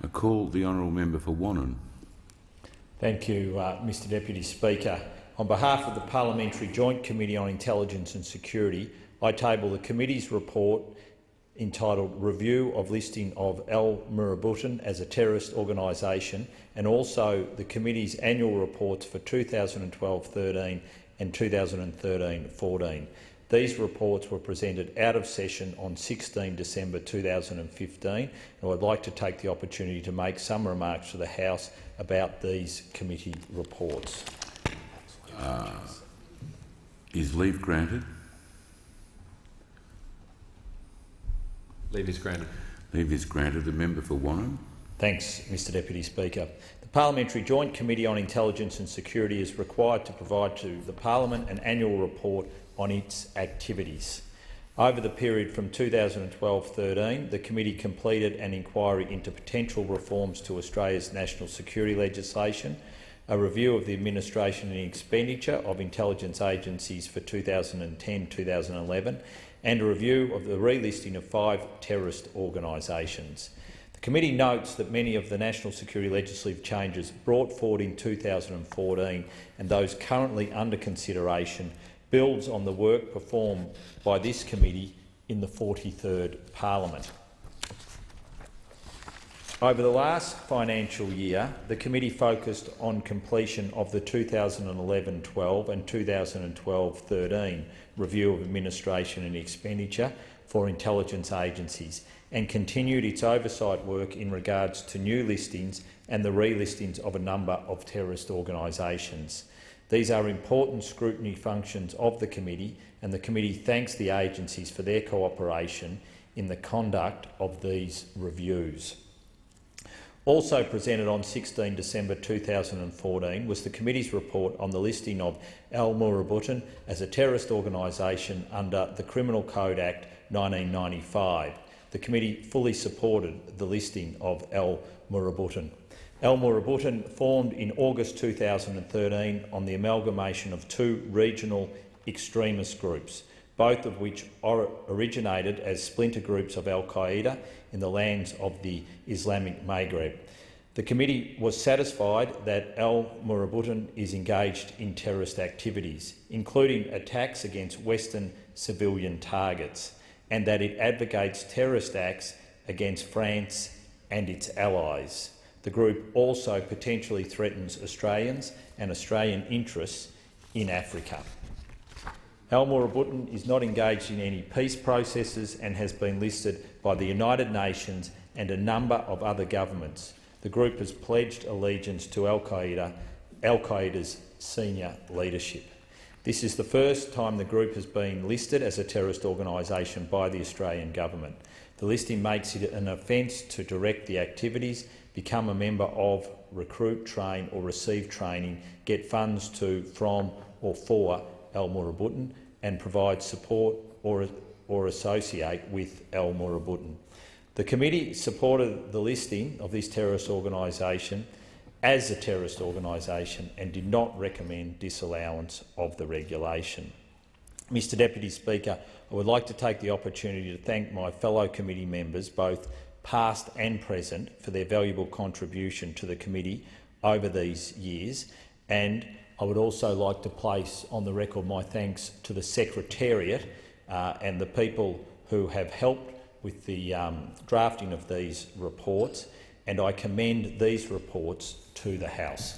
call the honourable member for Wannon. Thank you, Mr Deputy Speaker. On behalf of the Parliamentary Joint Committee on Intelligence and Security, I table the committee's report entitled Review of Listing of Al-Murabitun as a Terrorist Organisation, and also the committee's annual reports for 2012-13 and 2013-14. These reports were presented out of session on 16 December 2015, and I would like to take the opportunity to make some remarks to the House about these committee reports. Is leave granted? Leave is granted. Leave is granted. The member for Wannon. Thanks, Mr Deputy Speaker. The Parliamentary Joint Committee on Intelligence and Security is required to provide to the Parliament an annual report on its activities. Over the period from 2012-13, the committee completed an inquiry into potential reforms to Australia's national security legislation, a review of the administration and expenditure of intelligence agencies for 2010-2011, and a review of the relisting of 5 terrorist organisations. The committee notes that many of the national security legislative changes brought forward in 2014 and those currently under consideration builds on the work performed by this committee in the 43rd Parliament. Over the last financial year, the committee focused on completion of the 2011-12 and 2012-13 review of administration and expenditure for intelligence agencies and continued its oversight work in regards to new listings and the relistings of a number of terrorist organisations. These are important scrutiny functions of the committee, and the committee thanks the agencies for their cooperation in the conduct of these reviews. Also presented on 16 December 2014 was the committee's report on the listing of Al-Murabitun as a terrorist organisation under the Criminal Code Act 1995. The committee fully supported the listing of Al-Murabitun. Al-Murabitun formed in August 2013 on the amalgamation of 2 regional extremist groups, both of which originated as splinter groups of Al-Qaeda in the lands of the Islamic Maghreb. The committee was satisfied that Al-Murabitun is engaged in terrorist activities, including attacks against Western civilian targets, and that it advocates terrorist acts against France and its allies. The group also potentially threatens Australians and Australian interests in Africa. Al-Murabitun is not engaged in any peace processes and has been listed by the United Nations and a number of other governments. The group has pledged allegiance to Al-Qaeda's senior leadership. This is the first time the group has been listed as a terrorist organisation by the Australian government. The listing makes it an offence to direct the activities, become a member of, recruit, train or receive training, get funds to, from or for Al-Murabitun and provide support or associate with Al-Murabitun. The committee supported the listing of this terrorist organisation as a terrorist organisation and did not recommend disallowance of the regulation. Mr Deputy Speaker, I would like to take the opportunity to thank my fellow committee members, both past and present, for their valuable contribution to the committee over these years, and I would also like to place on the record my thanks to the Secretariat and the people who have helped with the drafting of these reports, and I commend these reports to the House.